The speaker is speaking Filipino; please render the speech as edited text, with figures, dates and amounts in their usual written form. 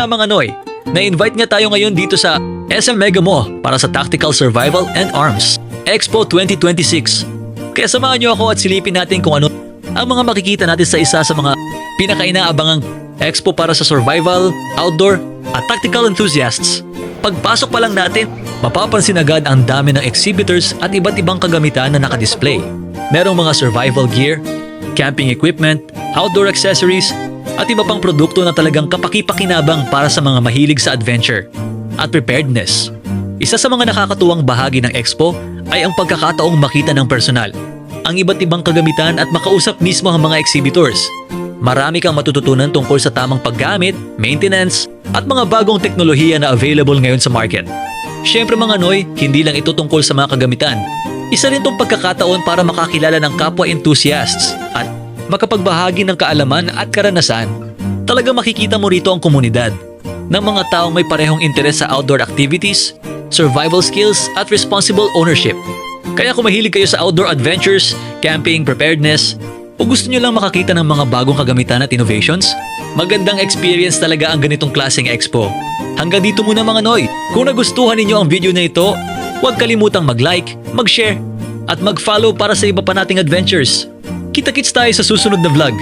nga mga Noy, na-invite nga tayo ngayon dito sa SM Mega Mall para sa Tactical Survival and Arms Expo 2026. Kaya samahan niyo ako at silipin natin kung ano ang mga makikita natin sa isa sa mga pinakainaabangang expo para sa survival, outdoor at tactical enthusiasts. Pagpasok pa lang natin, mapapansin agad ang dami ng exhibitors at iba't ibang kagamitan na nakadisplay. Merong mga survival gear, camping equipment, outdoor accessories, at iba pang produkto na talagang kapaki-pakinabang para sa mga mahilig sa adventure at preparedness. Isa sa mga nakakatuwang bahagi ng expo ay ang pagkakataong makita ng personal ang iba't ibang kagamitan at makausap mismo ang mga exhibitors. Marami kang matututunan tungkol sa tamang paggamit, maintenance, at mga bagong teknolohiya na available ngayon sa market. Siyempre mga Noy, hindi lang ito tungkol sa mga kagamitan. Isa rin itong pagkakataon para makakilala ng kapwa enthusiasts at makapagbahagi ng kaalaman at karanasan. Talagang makikita mo rito ang komunidad ng mga taong may parehong interes sa outdoor activities, survival skills at responsible ownership. Kaya kung mahilig kayo sa outdoor adventures, camping, preparedness, o gusto nyo lang makakita ng mga bagong kagamitan at innovations, magandang experience talaga ang ganitong klaseng expo. Hanggang dito muna mga Noy. Kung nagustuhan ninyo ang video na ito, huwag kalimutang mag-like, mag-share, at mag-follow para sa iba pa nating adventures. Kita-kits tayo sa susunod na vlog.